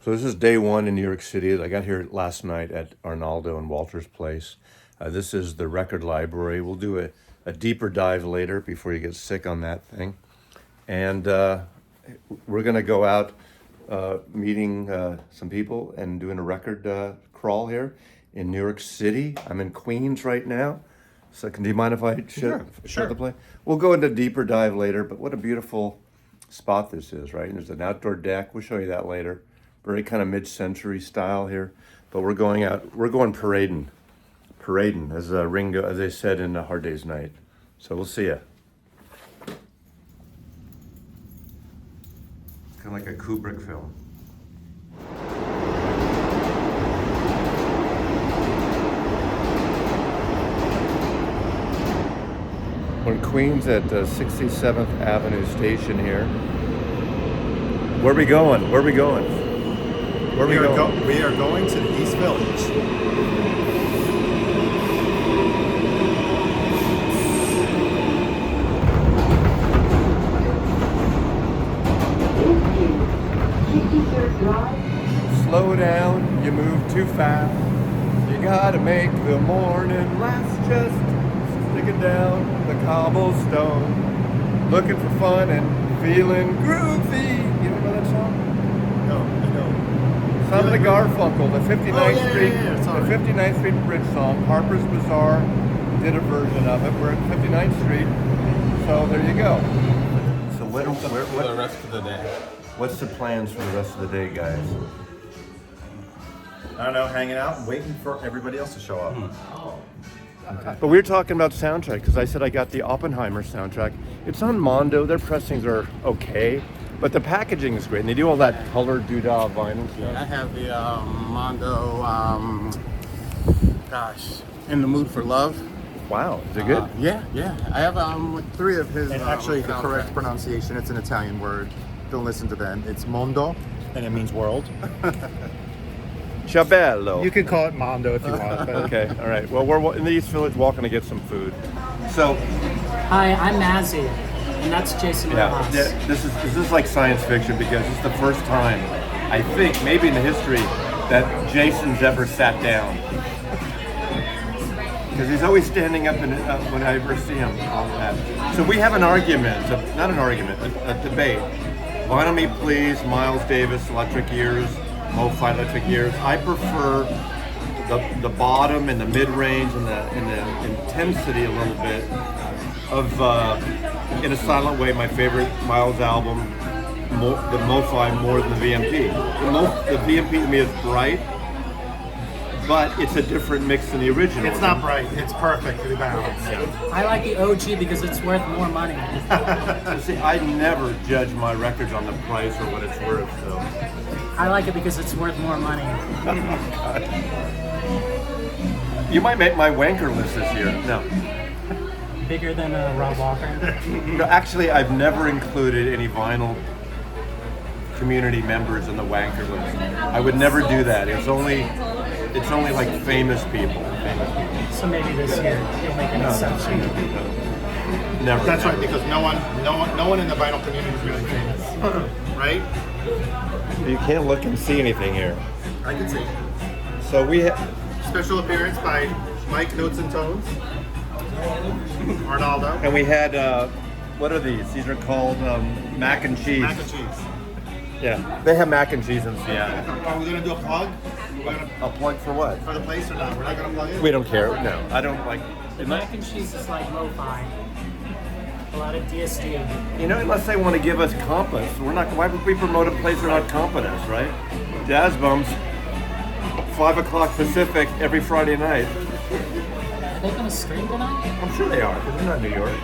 So this is day one in New York City. I got here last night at Arnaldo and Walter's place. This is the record library. We'll do a deeper dive later before you get sick on that thing. And we're going to go out meeting some people and doing a record crawl here in New York City. I'm in Queens right now. So do you mind if I show the play? We'll go into a deeper dive later, but what a beautiful spot this is, right? And there's an outdoor deck. We'll show you that later. Very kind of mid-century style here. But we're going parading, as Ringo, as they said in A Hard Day's Night. So we'll see ya. Kind of like a Kubrick film. We're in Queens at 67th Avenue Station here. Where are we going? Where are we going? Where are we going? We are going to the East Village. Slow down, you move too fast. You gotta make the morning last, just sticking down the cobblestone. Looking for fun and feeling groovy. You don't know that song? No, I don't. Son of the Garfunkel, the 59th Street, sorry. the 59th Street Bridge song. Harper's Bazaar did a version of it. We're at 59th Street, so there you go. So what For the rest of the day. what's the plans for the rest of the day, guys? I don't know, hanging out and waiting for everybody else to show up. But we were talking about soundtrack because I said I got the Oppenheimer soundtrack. It's on Mondo. Their pressings are okay, but the packaging is great, and they do all that colored doodah vinyl stuff. I have the Mondo, In the Mood for Love. Wow, is it good? Yeah. I have like 3 of his. And actually, the soundtracks. correct pronunciation, it's an Italian word. Don't listen to them. It's mondo, and it means world. Ciabello. You can call it mondo if you want. But Okay, all right. Well, we're in the East Village walking to get some food. So, Hi, I'm Mazzy, and that's Jason Rojas. this is like science fiction because it's the first time, I think, maybe in the history, that Jason's ever sat down. Because he's always standing up when I ever see him. So we have an argument, not an argument, a debate. Vinyl Me Please, Miles Davis, Electric Years, Mo-Fi Electric Years. I prefer the bottom and the mid-range and the intensity a little bit of In a Silent Way, my favorite Miles album, the Mo-Fi more than the VMP. The VMP to me is bright, but it's a different mix than the original. it's not bright. It's perfectly balanced. I like the OG because it's worth more money. So see, I never judge my records on the price or what it's worth. So I like it because it's worth more money. you might make my wanker list this year. No. Bigger than Rob Walker. No, actually, I've never included any vinyl community members in the wanker list. I would never do that. It's only like famous people. So maybe this year you'll make an exception. Never. That's never. right, because no one in the vinyl community is really famous, right? You can't look and see anything here. I can see. So we have. Special appearance by Mike Notes and Tones, Arnaldo, And we had, what are these? These are called mac and cheese. mac and cheese. Yeah, they have mac and cheese in Seattle. Are we gonna do a plug? We're gonna A plug for what? for the place or not? We're not gonna plug it. We don't care. No, I don't like. The mac and cheese is like lo-fi. A lot of DSD. You know, unless they want to give us Compass, we're not. Why would we promote a place they're not competent, right? Jazz Bums, 5 o'clock Pacific every Friday night. Are they gonna stream tonight? I'm sure they are, because they're not New York.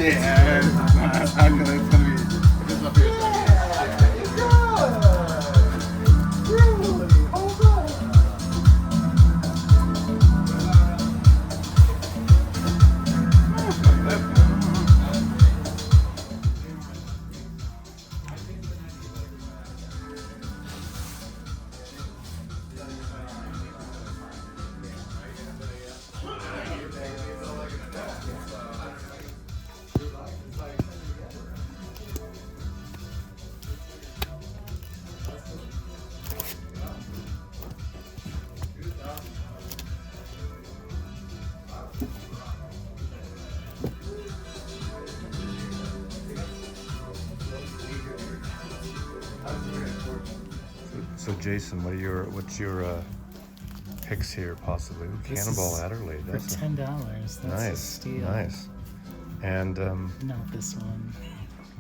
Yeah, I'm gonna, it's gonna be. It's up here. So Jason, what's your picks here possibly? Ooh, This Cannonball is Adderley. For That's $10. That's a nice, steal. nice. And Not this one.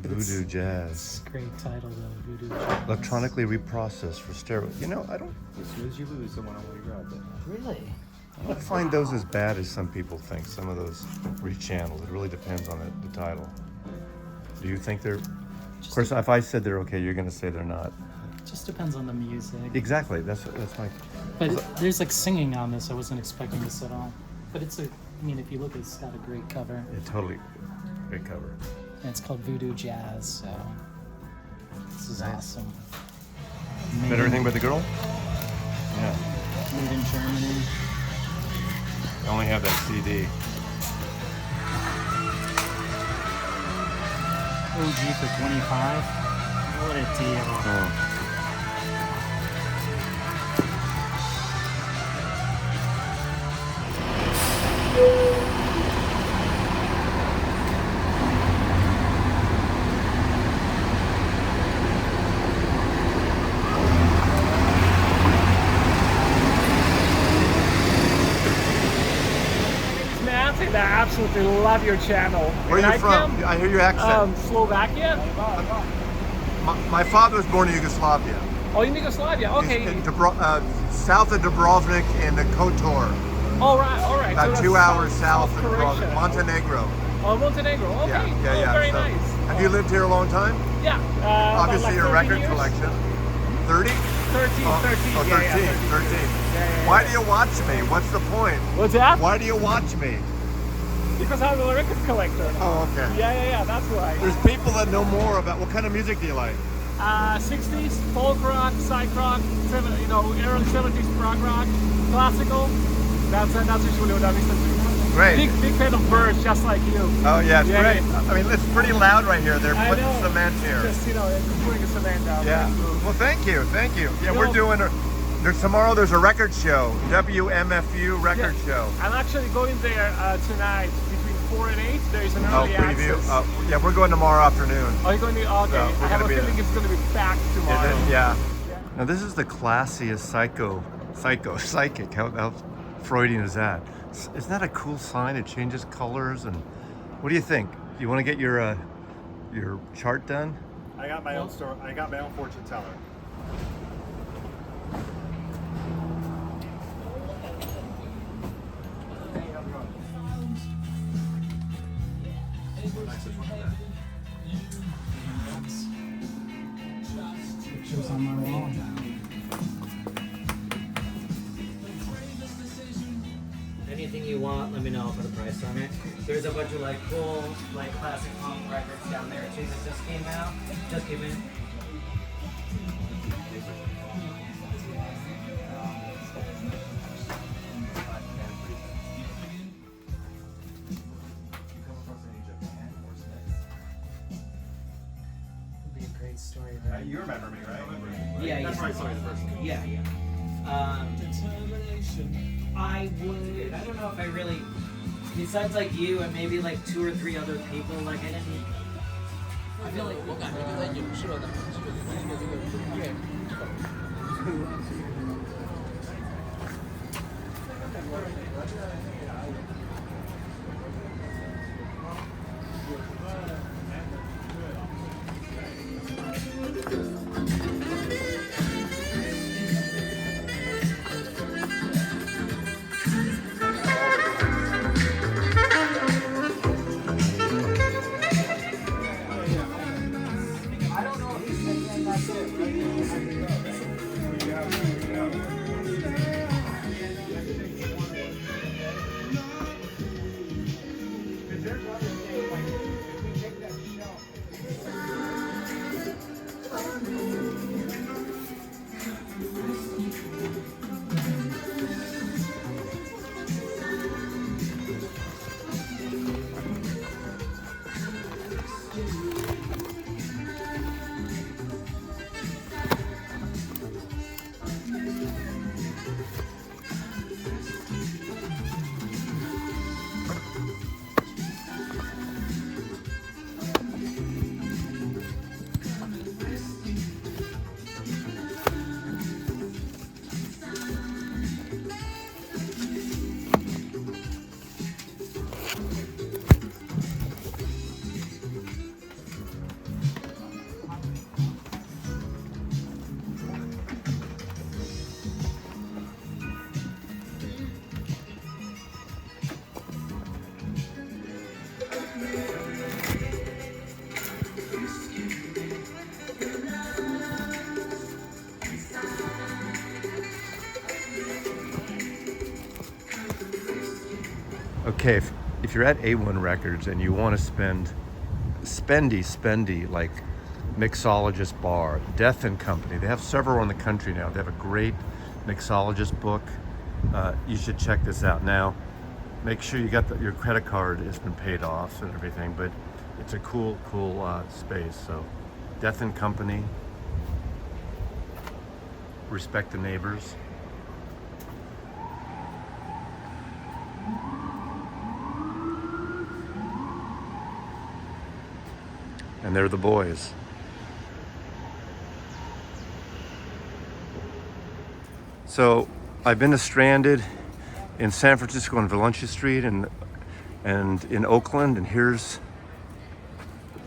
But Voodoo it's Jazz, a great title though, Voodoo Jazz. electronically reprocessed for stereo. You know, I don't Really? find those as bad as some people think. Some of those rechanneled. It really depends on the title. Do you think they're? Of course, if I said they're okay, you're going to say they're not. Just depends on the music. Exactly. That's my. But there's like singing on this. I wasn't expecting this at all. But it's I mean, if you look, it's got a great cover. Yeah, totally. Great cover. And it's called Voodoo Jazz, so this is Nice. awesome. Better everything but the girl. Yeah. Made in Germany. I only have that CD. OG for 25. What a deal. Oh. Nancy, I absolutely love your channel. Where are you from? I hear your accent. Slovakia. My father was born in Yugoslavia. Oh, in Yugoslavia. Okay. In south of Dubrovnik in the Kotor. All right, all right. About So 2 that's hours south of Croatia. Dubrovnik. Montenegro. Oh, Montenegro. Okay. Yeah. Very So, nice. have you lived here a long time? Yeah. Obviously, your 30 record years? collection. 30? 13. Oh, 13. oh, 13. Yeah, yeah, 13. yeah. Why do you watch me? What's the point? What's that? Why do you watch me? Because I'm a record collector. Oh, okay. Yeah. That's why. There's people that know more about what kind of music do you like? 60s folk rock, psych rock, early 70s prog rock, classical. That's usually what I listen to. Great. Big fan of Birds, just like you. Oh yeah, it's Yeah, great. yeah. I mean, it's pretty loud right here. They're I putting know. cement here. Just putting a cement down. Yeah. Well, thank you. Yeah, No. we're doing. Tomorrow. There's a record show. WMFU record show. I'm actually going there tonight between 4 and 8. There is an Oh, early preview. access. Yeah, we're going tomorrow afternoon. Are you going to? Okay. So, we're I have gonna a be feeling there. it's going to be packed Is tomorrow. it? Yeah. Now this is the classiest psychic. How Freudian is that? Isn't that a cool sign? It changes colors and. What do you think? You want to get your chart done? I got my own store. I got my own fortune teller. Pictures on my wall now. Anything you want, let me know. I'll put a price on it. There's a bunch of like cool, like classic punk records down there too that just came out. Just came in. Would be a great story, right? You remember me, right? Yeah, That's yeah. where I saw you the first time. Yeah. I would. I don't know if I really. Besides like you and maybe like 2 or 3 other people, like I didn't. I feel like 我感觉就在影射的这个乐。Okay, if you're at A1 Records and you want to spend spendy like mixologist bar, Death and Company. They have several in the country now. They have a great mixologist book. You should check this out. Now, make sure you got your credit card has been paid off and everything, but it's a cool space. So, Death and Company. Respect the neighbors. And they're the boys. So I've been stranded in San Francisco on Valencia Street and in Oakland, and here's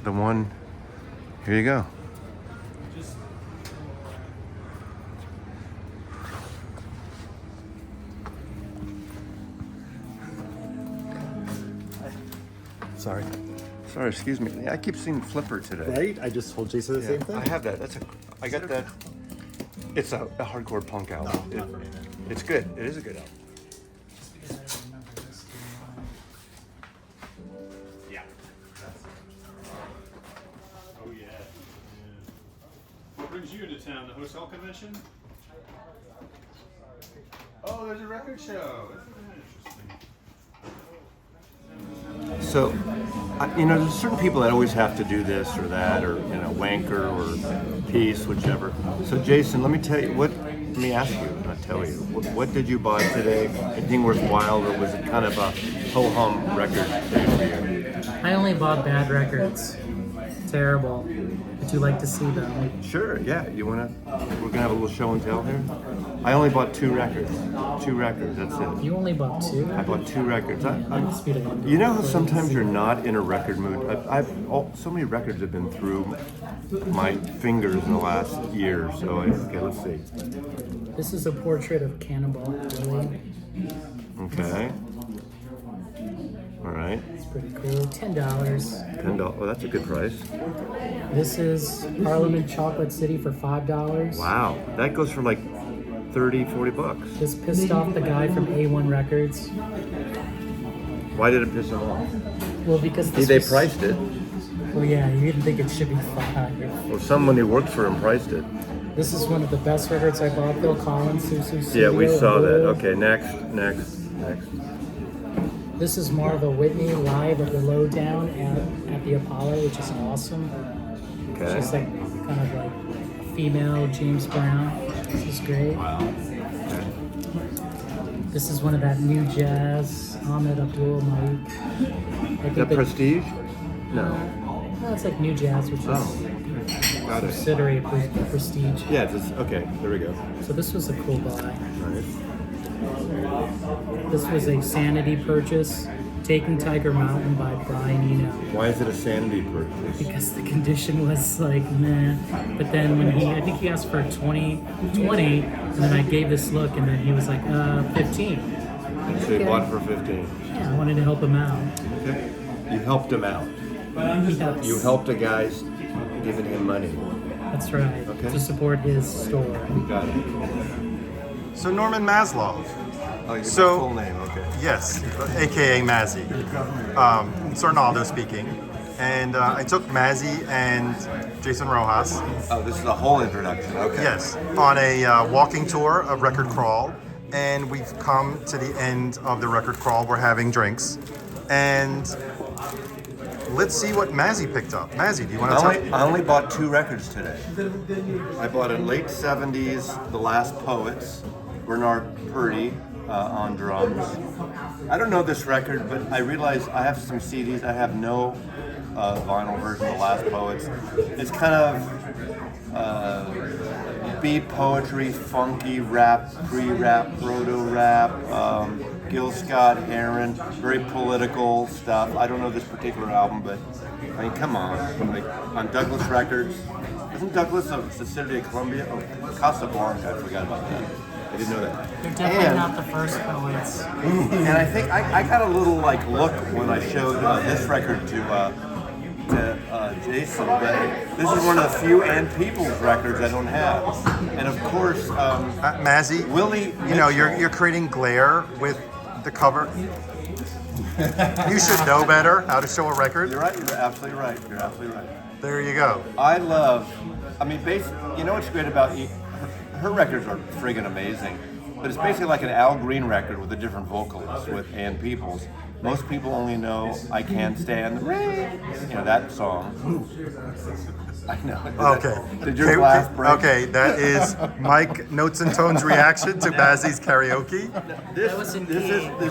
the one. Here you go. Sorry. Sorry, excuse me. I keep seeing Flipper today. Right? I just told Jason the same thing. I have that. I got that. It's a hardcore punk album. It's good. It is a good album. Just because I don't remember this being on. Yeah. Oh yeah. What brings you into town? The hotel convention? Oh, there's a record show. That's interesting. So, there's certain people that always have to do this or that, or wanker or peace, whichever. So, Jason, let me ask you, not tell you. What did you buy today? Anything worthwhile, or was it kind of a ho hum record day for you? I only bought bad records. Terrible. Would you like to see them? Sure. Yeah. We're gonna have a little show and tell here. I only bought 2 records. 2 records. That's it. You only bought 2? I bought 2 records. Speed it up. You know how sometimes you're not in a record mood? So many records have been through my fingers in the last year. So okay, let's see. This is a portrait of Cannonball Adderley. Okay. All right. It's pretty cool. $10. $10. Oh, that's a good price. This is Parliament Chocolate City for $5. Wow, that goes for like 30, 40 bucks. This pissed off the guy from A1 Records. Why did it piss him off? Well, because this They was, priced it. Oh yeah, you didn't think it should be $5. Or someone who worked for him priced it. This is one of the best records I bought. Phil Collins, Susu Yeah, we Studio, saw that. Lulu. Okay, next. This is Marva Whitney live at the Lowdown at the Apollo, which is awesome. Okay. She's like kind of like a female James Brown. This is great. Wow. This is one of that new jazz, Ahmed Abdul Malik. I think That Prestige? No. No, it's like new jazz, which is Oh, got it. subsidiary of Prestige. Yeah, okay, there we go. So this was a cool buy. Nice. This was a Sanity purchase, Taking Tiger Mountain by Brian Eno. Why is it a Sanity purchase? Because the condition was like meh. But then when I think he asked for 20, and then I gave this look, and then he was like, 15. So you bought it for 15. Yeah, I wanted to help him out. Okay. You helped him out. That's, You helped a guy's giving him money. That's right. Okay. To support his store. Got it. So Norman Maslow. Oh, your So- full name, okay. Yes, aka Mazzy. It's Arnaldo speaking. And I took Mazzy and Jason Rojas, Oh, this is a whole introduction. Okay. yes, on a walking tour of Record Crawl. And we've come to the end of the Record Crawl. We're having drinks. And let's see what Mazzy picked up. Mazzy, do you want to tell? I only bought 2 records today. I bought a late 70s, The Last Poets, Bernard Purdy on drums. I don't know this record, but I realize I have some CDs. I have no vinyl version of The Last Poets. It's kind of beat poetry, funky rap, pre-rap, proto-rap, Gil Scott-Heron, very political stuff. I don't know this particular album, but I mean, come on. Like, on Douglas Records. Isn't Douglas a subsidiary of Columbia? Oh, Casablanca, I forgot about that. I didn't know that. They're definitely And- not the first poets. And I think I got a little like look when I showed this record to Jason, but this is one of the few and People's records I don't have. And of course, Mazzy, Willie, you know, you're creating glare with the cover. You should know better how to show a record. You're right. You're absolutely right. You're absolutely right. There you go. I mean, you know what's great about her records are friggin' amazing, but it's basically like an Al Green record with a different vocalist with Ann Peebles. Most people only know "I Can't Stand the Rain," you know that song. I know. Okay. Did your glass break? Okay, that is Mike Notes and Tones' reaction to Bazzy's karaoke. This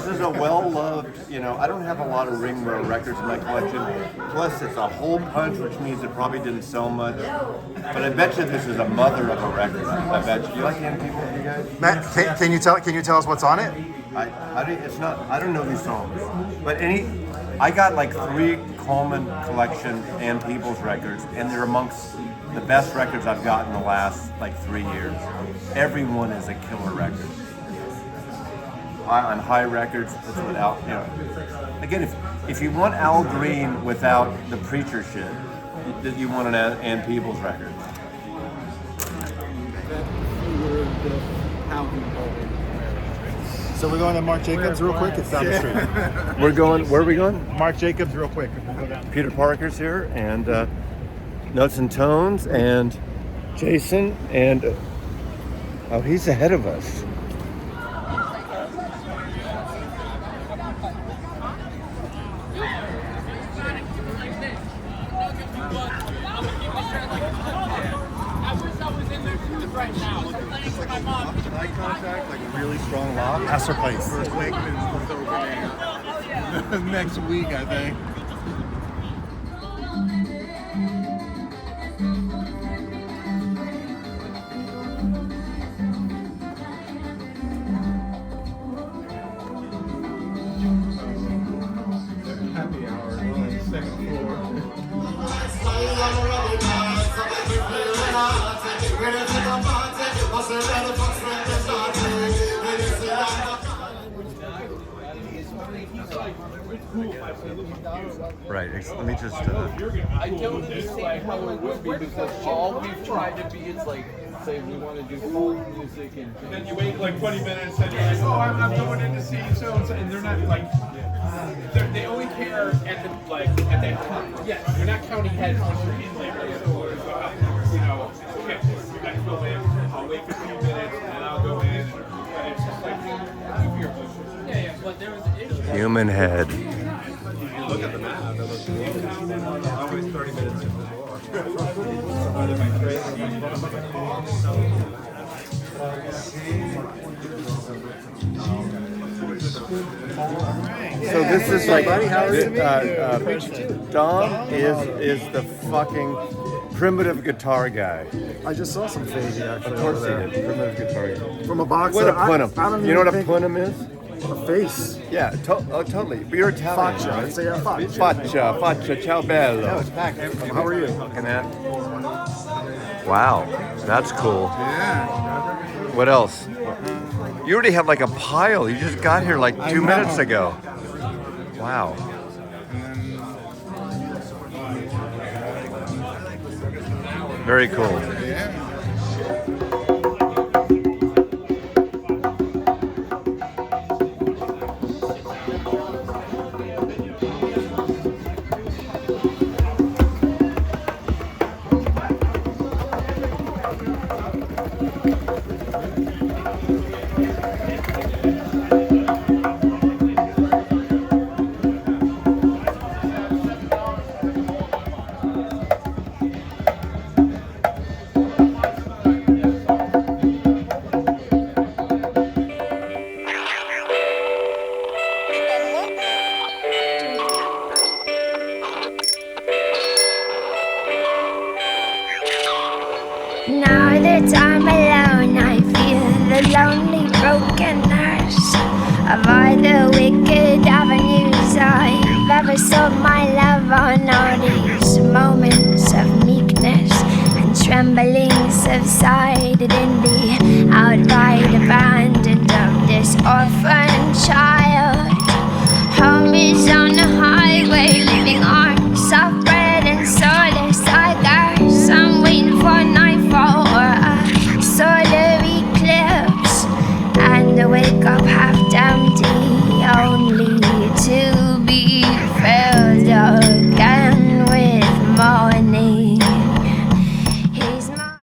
is a well-loved, you know, I don't have a lot of Ring Row records in my collection. Plus, it's a hole punch, which means it probably didn't sell much. But I bet you this is a mother of a record. I bet you. You like Ann Peebles, you guys? Matt, can you tell us what's on it? I don't know these songs, but I got like 3 Coleman collection Ann Peebles records, and they're amongst the best records I've gotten in the last like 3 years. Every one is a killer record. On High Records, that's what Al, you know. Again, if you want Al Green without the preacher shit, you want an Ann Peebles record. So we're going to Marc Jacobs real quick. It's down the street. Where are we going? Marc Jacobs real quick. We'll go down. Peter Parker's here, and Notes and Tones, and Jason, and oh, he's ahead of us. Eye contact, like really strong lock. Astor Place. First Wakeman's opening next week, I think. Happy hour on the second floor. Right. Let me just. I don't understand how it would be because all we've tried to be is like say we want to do folk music and Then you wait like 20 minutes and you're like, oh, I'm going in to see so and so, and they're not like, they only care at the at that time. Yeah, they're not counting heads like you're in there. So, you know, okay, we got to go in. I'll wait 15 minutes and I'll go in. And it's just like, yeah, but there was an issue. Human head. Look at the map. Always 30 minutes before. So this is like Dom is the fucking primitive guitar guy. I just saw some Fady actually. Of course he did. Primitive guitar guy. From a box. What a that plenum. I don't You know what a even plenum is? think- A face. Yeah, totally. But you're Italian. Faccia. right? I'd say a faccia. Faccia, ciao bello. How are you? Looking at. Wow, that's cool. Yeah. What else? You already have like a pile. You just got here like 2 minutes ago. Wow. Very cool. Now that I'm alone, I feel the lonely brokenness of all the wicked avenues I've ever sold my love on. All these moments of meekness and trembling subsided in the outright abandon of this orphan child. Home is on